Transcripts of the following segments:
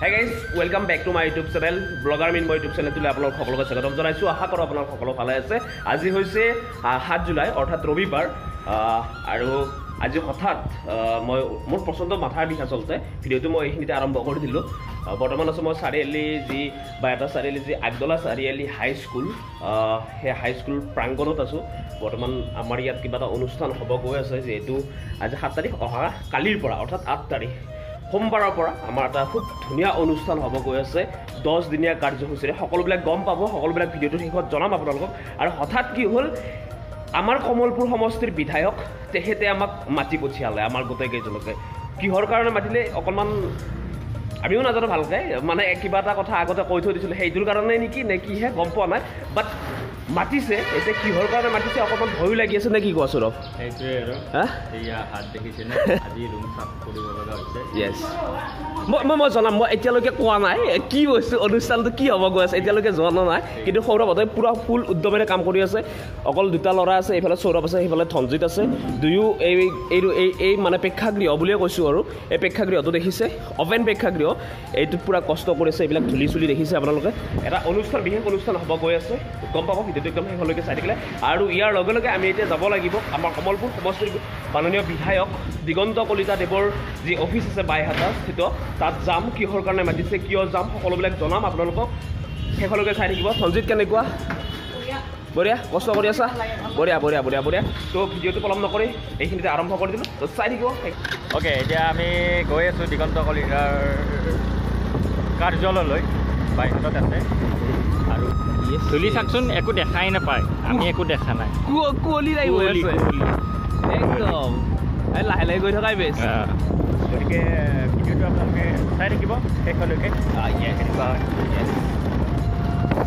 Hi guys, welcome back to my YouTube channel. Blogger Min my YouTube channel to আপোনালোক সকলোকে স্বাগতম জনাইছো। আশা কৰো আপোনালোক সকলো ভালে আছে। আজি হৈছে 7 জুলাই অৰ্থাৎ ৰবিবাৰ আৰু আজি হঠাৎ মই মোৰ পছন্দ মাথাৰ বিষ আচলতে ভিডিওটো মই এইখিনিতে আৰম্ভ কৰি দিলোঁ। বৰ্তমান আছে মই চাৰিআলি যি বাইটা চাৰিআলি যি আগদলা চাৰিআলি হাইস্কুল সেই হাইস্কুল প্ৰাংগণত আছোঁ। বৰ্তমান আমাৰ ইয়াত কিবা এটা অনুষ্ঠান হ'ব গৈ আছে যিহেতু আজি 7 তাৰিখ অহা কালিৰ পৰা অৰ্থাৎ 8 তাৰিখ সোমবাৰৰ পৰা আমাৰ এটা খুব ধুনীয়া অনুষ্ঠান হ'ব গৈ আছে 10 দিনীয়া কাৰ্যসূচীৰে সকলোবিলাক গম পাব সকলোবিলাক ভিডিঅ'টো শেষত জনাম আপোনালোকক। আৰু হঠাৎ কি হ'ল আমাৰ কমলপুৰ সমষ্টিৰ বিধায়ক তেখেতে আমাক মাতি পঠিয়ালে আমাৰ গোটেইকেইজনকে। কিহৰ কাৰণে মাতিলে অকণমান আমিও নাজানো ভালকৈ, মানে কিবা এটা কথা আগতে কৈ থৈ দিছিলোঁ সেইটোৰ কাৰণে নেকি নে কিহে গম পোৱা নাই, বাট মাতিছে। এতিয়া কিহৰ কাৰণে মাতিছে অকণমান ভয়ো লাগি আছে নে কি কোৱা সৌৰভ? সেইটোৱে আৰু এয়া হাত দেখিছেনে আজি ৰুম চাফ কৰিব লগা হৈছে। য়েছ মই জনাম, মই এতিয়ালৈকে কোৱা নাই কি বস্তু অনুষ্ঠানটো কি হ'ব গৈ আছে এতিয়ালৈকে জনা নাই, কিন্তু সৌৰভহঁতে পূৰা ফুল উদ্যমেৰে কাম কৰি আছে। অকল দুটা ল'ৰা আছে, এইফালে সৌৰভ আছে, সেইফালে ধনজিত আছে। দুয়ো এই মানে প্ৰেক্ষাগৃহ বুলিয়ে কৈছোঁ আৰু এই প্ৰেক্ষাগৃহটো দেখিছে অপেন প্ৰেক্ষাগৃহ, এইটোত পূৰা কষ্ট কৰিছে। এইবিলাক ধূলি চুলি দেখিছে আপোনালোকে। এটা অনুষ্ঠান বিশেষ অনুষ্ঠান হ'ব গৈ আছে, গম পাব ভিডিঅ'টো একদম শেষলৈকে চাই থাকিলে। আৰু ইয়াৰ লগে লগে আমি এতিয়া যাব লাগিব আমাৰ কমলপুৰ সমষ্টিৰ মাননীয় বিধায়ক দিগন্ত কলিতা দেৱৰ যি অফিচ আছে বাইহাটা স্থিত, তাত যাম। কিহৰ কাৰণে মাতিছে, কিয় যাম, সকলোবিলাক জনাম আপোনালোকক। শেষলৈকে চাই থাকিব। সঞ্জিত কেনেকুৱা? বঢ়িয়া, কষ্ট কৰি আছা? বঢ়িয়া বঢ়িয়া বঢ়িয়া বঢ়িয়া। তো ভিডিঅ'টো পলম নকৰি এইখিনিতে আৰম্ভ কৰি দিলোঁ, তো চাই থাকিব। অ'কে, এতিয়া আমি গৈ আছোঁ দিগন্ত কলিতাৰ কাৰ্যালয়লৈ। বাইহাটত আছে আৰু চলি চাওকচোন, একো দেখাই নাপায়, আমি একো দেখা নাই। কুঁৱলী লাগিব একদম, লাহে লাহে গৈ থকাই বেছ। গতিকে ভিডিঅ'টো আপোনালোকে চাই থাকিব শেষলৈকে।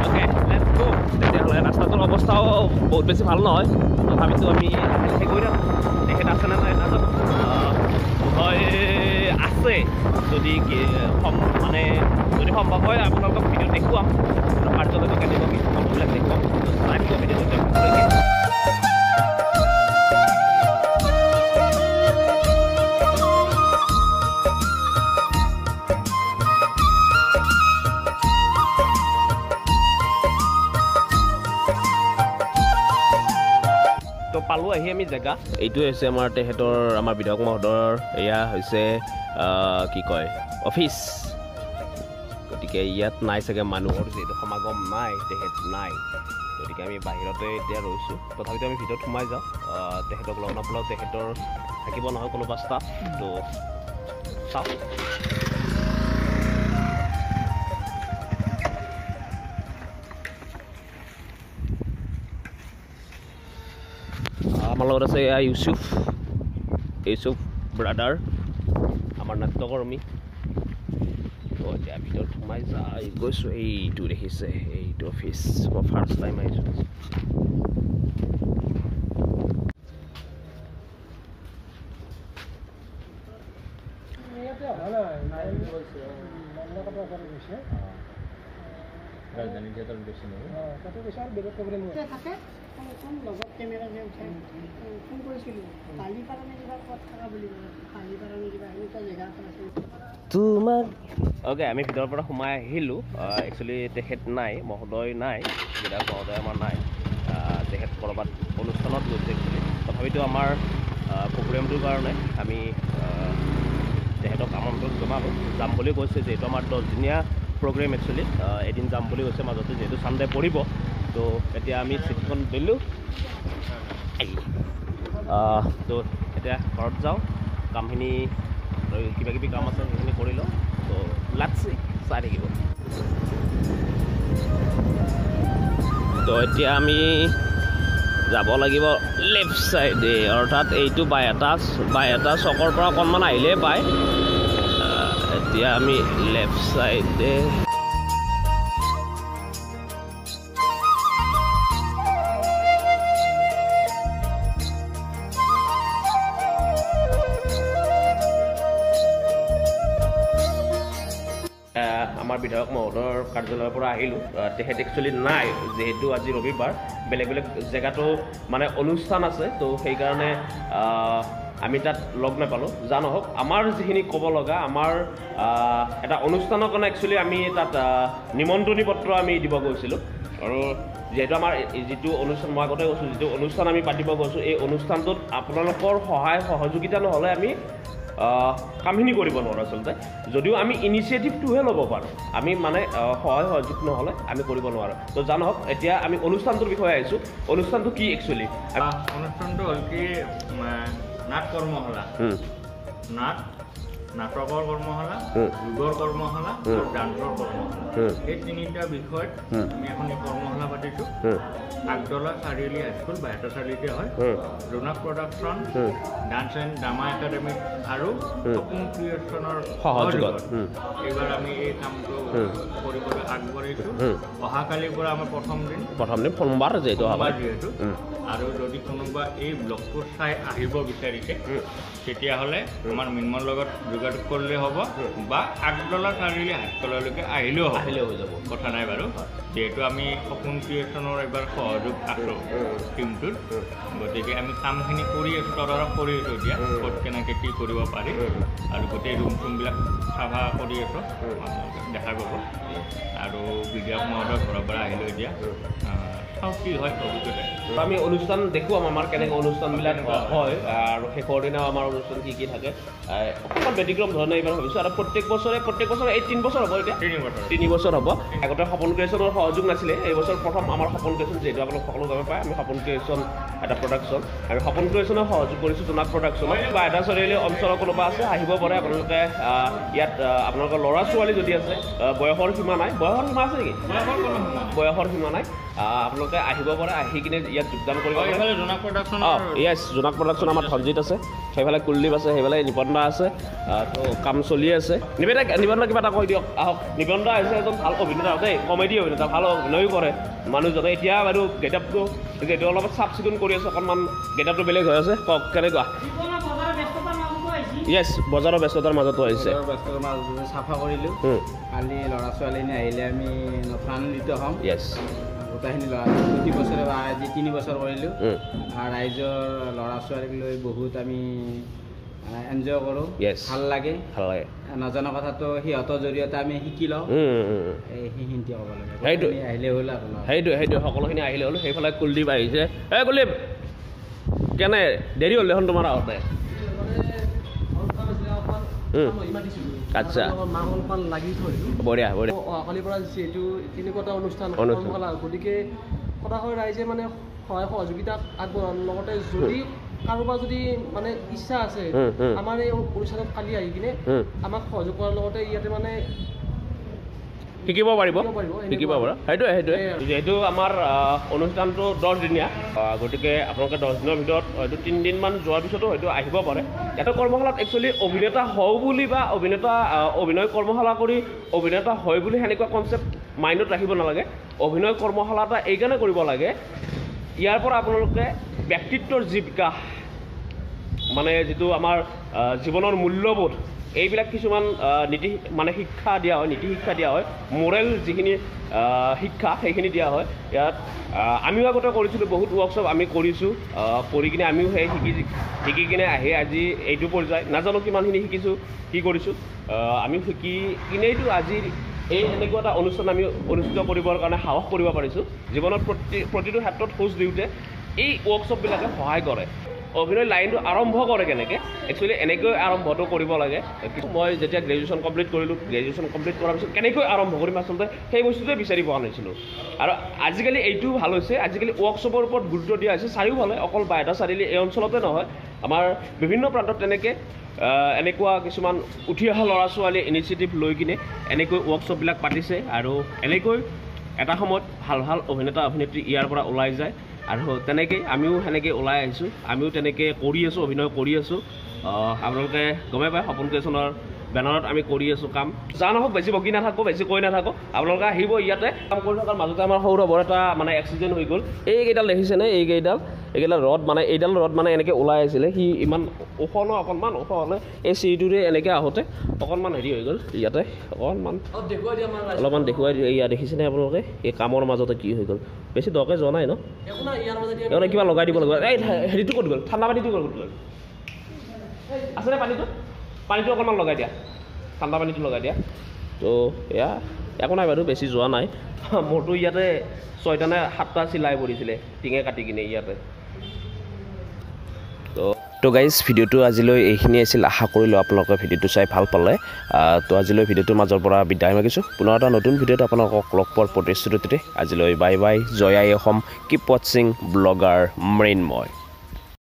অ'কে, লেটছ গো। তেতিয়াহ'লে ৰাস্তাটোৰ অৱস্থাও বহুত বেছি ভাল নহয়, তথাপিতো আমি লাহে গৈ থাকোঁ। তেখেত আছে নে নাই নাজানো, হয় আছে। যদি মানে যদি সম্ভৱ হয় আপোনালোকক ভিডিঅ' দেখুৱাম, কাৰ্যালয়টো কেনেকুৱা কি সকলোবিলাক দেখুৱাম। চাই দিব ভিডিঅ'টো। তো পালোঁ আহি আমি জেগা। এইটোৱে হৈছে আমাৰ তেখেতৰ আমাৰ বিধায়ক মহোদয়ৰ এয়া হৈছে কি কয় অফিচ। গতিকে ইয়াত নাই চাগে মানুহৰ যিহেতু সমাগম নাই, তেখেত নাই, গতিকে আমি বাহিৰতে এতিয়া ৰৈছোঁ। তথাপিতো আমি ভিতৰত সোমাই যাওঁ, তেখেতক লগ নাপালেও তেখেতৰ থাকিব নহয় কোনোবা ষ্টাফ, তো চাওঁ। আমাৰ লগত আছে এয়া ইউচুফ ব্ৰাদাৰ, আমাৰ নাট্যকৰ্মী। তো এতিয়া ভিতৰত সোমাই যাই গৈছোঁ। এইটো দেখিছে, এইটো অফিচ। মই ফাৰ্ষ্ট টাইম আহিছোঁ। ৰাজধানী থিয়েটাৰত গৈছে নহয় তাতে গৈছে আৰু বেলেগ প্ৰগ্ৰেম থাকে লগত কেমেৰা যে উঠাই ফোন কৰিছিলোঁ কালিপাৰানে কিবা ক'ত থকা বুলি কালিপাৰানে কিবা এনেকুৱা জেগা এটা আছে তোমাক। অ'কে, আমি ভিতৰৰ পৰা সোমাই আহিলোঁ। একচুৱেলি তেখেত নাই, মহোদয় নাই, বিধায়ক মহোদয় আমাৰ নাই। তেখেত ক'ৰবাত অনুষ্ঠানত গৈছে একচুৱেলি। তথাপিতো আমাৰ প্ৰগ্ৰেমটোৰ কাৰণে আমি তেখেতক আমন্ত্ৰণ জনালোঁ। যাম বুলি কৈছে, যিহেতু আমাৰ 10 দিনীয়া প্ৰগ্ৰেম একচুৱেলি। এদিন যাম বুলি কৈছে মাজতে, যিহেতু ছানডে পৰিব। তো এতিয়া আমি চিঠিখন দিলোঁ। তো এতিয়া ঘৰত যাওঁ, কামখিনি কিবা কিবি কাম আছে সেইখিনি কৰি লওঁ। তো লাগছে চাই থাকিব। তো এতিয়া আমি যাব লাগিব লেফ্ট ছাইডে, অৰ্থাৎ এইটো বাইহাটা চকৰ পৰা অকণমান আহিলে পায়। এতিয়া আমি লেফ্ট ছাইডে আমাৰ বিধায়ক মহোদয়ৰ কাৰ্যালয়ৰ পৰা আহিলোঁ। তেখেত একচুৱেলি নাই, যিহেতু আজি ৰবিবাৰ, বেলেগ বেলেগ জেগাতো মানে অনুষ্ঠান আছে। তো সেইকাৰণে আমি তাত লগ নাপালোঁ। যা নহওক আমাৰ যিখিনি ক'ব লগা আমাৰ এটা অনুষ্ঠানৰ কাৰণে একচুৱেলি আমি তাত নিমন্ত্ৰণী পত্ৰ আমি দিব গৈছিলোঁ আৰু যিহেতু আমাৰ যিটো অনুষ্ঠান মই আগতে কৈছোঁ যিটো অনুষ্ঠান আমি পাতিব গৈছোঁ এই অনুষ্ঠানটোত আপোনালোকৰ সহায় সহযোগিতা নহ'লে আমি কামখিনি কৰিব নোৱাৰোঁ আচলতে যদিও আমি ইনিচিয়েটিভটোহে ল'ব পাৰোঁ আমি মানে সহায় সহযোগ নহ'লে আমি কৰিব নোৱাৰোঁ তো যা নহওক এতিয়া আমি অনুষ্ঠানটোৰ বিষয়ে আহিছোঁ অনুষ্ঠানটো কি একচুৱেলি অনুষ্ঠানটো হ'ল কি নাট কৰ্মশালা নাটকৰ কৰ্মশালা যোগৰ কৰ্মশালা আৰু ডান্সৰ কৰ্মশালা এই তিনিটা বিষয়ত আমি এখন এই কৰ্মশালা পাতিছোঁ আগদলা চাৰিআলি হাইস্কুল বাইহাটা চাৰিআলিতে হয় জোনাক production dance and drama academy আৰু সপোন ক্ৰিয়েশ্যনৰ সহযোগত এইবাৰ আমি এই কামটো কৰিবলৈ আগবাঢ়িছোঁ অহাকালিৰ পৰা আমাৰ প্ৰথম দিন সোমবাৰ যিহেতু আৰু যদি কোনোবা এই ব্লগটো চাই আহিব বিচাৰিছে তেতিয়াহ'লে আমাৰ মিন্ময়ৰ লগত যোগাযোগ কৰিলে হ'ব বা আগদলা চাৰিআলি হাইস্কুললৈকে আহিলেও হৈ যাব কথা নাই বাৰু যিহেতু আমি সপোন ক্ৰিয়েশ্যনৰ এবাৰ সহযোগ আছোঁ টিমটোত গতিকে আমি কামখিনি কৰি আছোঁ তদাৰক কৰি আছোঁ এতিয়া ক'ত কেনেকৈ কি কৰিব পাৰি আৰু গোটেই ৰুম চুমবিলাক চাফা কৰি আছোঁ দেখা পাব আৰু বিধায়ক মহোদয় ঘৰৰ পৰা আহিলোঁ এতিয়া চাওঁ কি হয় ভৱিষ্যতে আমি অনুষ্ঠান দেখুৱাম আমাৰ কেনেকৈ অনুষ্ঠানবিলাক হয় আৰু শেষৰ দিনাও আমাৰ অনুষ্ঠান কি থাকে অকণমান ব্যতিক্ৰম ধৰণে এইবাৰ ভাবিছোঁ আৰু প্ৰত্যেক বছৰে এই 3 বছৰ হ'ব এতিয়া 3 বছৰ হ'ব আগতে সপোন ক্ৰিয়েশ্যনৰ সহযোগ নাছিলে এই বছৰ প্ৰথম আমাৰ সপোন ক্ৰিয়েশ্যন যিহেতু আপোনালোক সকলো গমে পায় আমি সপোন ক্ৰিয়েশ্যন এটা প্ৰডাকশ্যন আমি সপোন ক্ৰিয়েশ্যনৰ সহযোগ কৰিছোঁ জোনাক প্ৰডাকশ্যনত বা এটা চাৰিআলি অঞ্চলৰ কোনোবা আছে আহিব পাৰে আপোনালোকে ইয়াত আপোনালোকৰ ল'ৰা ছোৱালী যদি আছে বয়সৰ সীমা নাই বয়সৰ সীমা আছে নেকি বয়সৰ সীমা নাই আপোনালোকে আহিব পাৰে আহি কিনে ইয়াত যোগদান কৰিব পাৰে য়েছ জোনাক প্ৰডাকশ্যন আমাৰ ধনজিত আছে সেইফালে কুলদীপ আছে সেইফালে নিপন্দা আছে তো কাম চলি আছে নিবেদা কিবা এটা কৈ দিয়ক আহক নিপন্দা হৈছে এজন ভাল অভিনেতা দেই কমেডি অভিনেতা ভাল অভিনয়ো কৰে মানুহজনে এতিয়া বাৰু গেটআপটো যিহেতু অলপ চাফ চিকুণ কৰি আছে অকণমান গেটআপটো বেলেগ হৈ আছে কওক কেনেকুৱা য়েছ বজাৰৰ ব্যস্ততাৰ মাজতো আহিছে ব্যস্ততাৰ মাজত চাফা কৰিলোঁ কালি ল'ৰা ছোৱালী আহিলে আমি আনন্দিত হ'ম য়েছ গোটেইখিনি ল'ৰা প্ৰতি বছৰে আজি 3 বছৰ কৰিলোঁ ৰাইজৰ ল'ৰা ছোৱালীক লৈ বহুত আমি এনজয় কৰোঁ ভাল লাগে নজনা কথাটো সিহঁতৰ জৰিয়তে আমি শিকি লওঁ সেইখিনিতে ক'ব লাগে আহিলে হ'ল সেইটোৱে সকলোখিনি আহিলে হ'ল সেইফালে কুলদীপ আহিছে এই কুলদীপ কেনে দেৰি হ'ল দেখোন তোমাৰ আহোঁতে আচ্ছা লাগি থৈছোঁ বঢ়িয়া অহাকালিৰ পৰা যিহেতু তেনেকুৱা এটা অনুষ্ঠান কৰ্মশালা গতিকে সদায় ৰাইজে মানে সহায় সহযোগিতা আগবঢ়াৰ লগতে যদি কাৰোবাৰ যদি মানে ইচ্ছা আছে আমাৰ এই অনুষ্ঠানত কালি আহি কিনে আমাক সহযোগ কৰাৰ লগতে ইয়াতে মানে শিকিব পাৰিব সেইটোৱে যিহেতু আমাৰ অনুষ্ঠানটো 10 দিনীয়া গতিকে আপোনালোকে 10 দিনৰ ভিতৰত হয়তো 3 দিনমান যোৱাৰ পিছতো হয়তো আহিব পাৰে এটা কৰ্মশালাত একচুৱেলি অভিনেতা হওঁ বুলি বা অভিনয় কৰ্মশালা কৰি অভিনেতা হয় বুলি সেনেকুৱা কনচেপ্ট মাইণ্ডত ৰাখিব নালাগে অভিনয় কৰ্মশালা এটা এইকাৰণে কৰিব লাগে ইয়াৰ পৰা আপোনালোকে ব্যক্তিত্বৰ যি বিকাশ মানে যিটো আমাৰ জীৱনৰ মূল্যবোধ এইবিলাক কিছুমান নীতি মানে শিক্ষা দিয়া হয় নীতি শিক্ষা দিয়া হয় মোৰেল যিখিনি শিক্ষা সেইখিনি দিয়া হয় ইয়াত আমিও আগতে কৰিছিলোঁ বহুত ৱৰ্কশ্বপ আমি কৰিছোঁ কৰি কিনে আমিও সেই শিকি কিনে আহি আজি এইটো পৰ্যায় নাজানো কিমানখিনি শিকিছোঁ কি কৰিছোঁ আমি শিকি কিনেইতো আজি এই এনেকুৱা এটা অনুষ্ঠান আমি অনুষ্ঠিত কৰিবৰ কাৰণে সাহস কৰিব পাৰিছোঁ জীৱনত প্ৰতিটো ক্ষেত্ৰত খোজ দিওঁতে এই ৱৰ্কশ্বপবিলাকে সহায় কৰে অভিনয় লাইনটো আৰম্ভ কৰে কেনেকৈ একচুৱেলি এনেকৈ আৰম্ভটো কৰিব লাগে মই যেতিয়া গ্ৰেজুৱেশ্যন কমপ্লিট কৰিলোঁ গ্ৰেজুৱেশ্যন কমপ্লিট কৰাৰ পিছত কেনেকৈ আৰম্ভ কৰিম আচলতে সেই বস্তুটোৱে বিচাৰি পোৱা নাছিলোঁ আৰু আজিকালি এইটোও ভাল হৈছে আজিকালি ৱৰ্কশ্বপৰ ওপৰত গুৰুত্ব দিয়া হৈছে চাৰিওফালে অকল বাইহাটা চাৰিআলি এই অঞ্চলতে নহয় আমাৰ বিভিন্ন প্ৰান্তত তেনেকৈ এনেকুৱা কিছুমান উঠি অহা ল'ৰা ছোৱালীয়ে ইনিচিয়েটিভ লৈ কিনে এনেকৈ ৱৰ্কশ্বপবিলাক পাতিছে আৰু এনেকৈ এটা সময়ত ভাল ভাল অভিনেতা অভিনেত্ৰী ইয়াৰ পৰা ওলাই যায় আৰু তেনেকৈ আমিও সেনেকৈ ওলাই আহিছোঁ আমিও তেনেকৈ কৰি আছোঁ অভিনয় কৰি আছোঁ আপোনালোকে গমে পায় সপোন ক্ৰিয়েশ্যনৰ বেনাৰত আমি কৰি আছোঁ কাম যা নহওক বেছি বকি নাথাকোঁ বেছি কৈ নাথাকোঁ আপোনালোকে আহিব ইয়াতে কাম কৰি থকাৰ মাজতে আমাৰ সৌৰভৰ এটা মানে এক্সিডেণ্ট হৈ গ'ল এইকেইডাল দেখিছেনে এইকেইডাল ৰড মানে এইডাল ৰড মানে এনেকৈ ওলাই আছিলে সি ইমান ওখ ন অকণমান ওখ হ'লে এই চিৰিটোৰে এনেকৈ আহোঁতে অকণমান হেৰি হৈ গ'ল ইয়াতে অলপমান দেখুৱাই দিয়ে ইয়াত দেখিছেনে আপোনালোকে এই কামৰ মাজতে কি হৈ গ'ল বেছি দৰকৈ যোৱা নাই ন কিবা লগাই দিব লাগিব এই হেৰিটো ক'ত গ'ল ঠাণ্ডা পানীটো ক'ত গ'ল আছেনে পানীটো অকণমান লগাই দিয়া ঠাণ্ডা পানীটো লগাই দিয়া তো এয়া একো নাই বাৰু বেছি যোৱা নাই মোৰতো ইয়াতে 6টা নে 7টা চিলাই পৰিছিলে টিঙে কাটি কিনে ইয়াতে তো গাইজ ভিডিঅ'টো আজিলৈ এইখিনি আছিল আশা কৰিলোঁ আপোনালোকে ভিডিঅ'টো চাই ভাল পালে তো আজিলৈ ভিডিঅ'টোৰ মাজৰ পৰা বিদায় মাগিছোঁ পুনৰ এটা নতুন ভিডিঅ'ত আপোনালোকক লগ পোৱাৰ প্ৰতিশ্ৰুতিৰে আজিলৈ বাই বাই জয় আই অসম কিপ ৱাটছিং ব্লগাৰ মৃন্ময়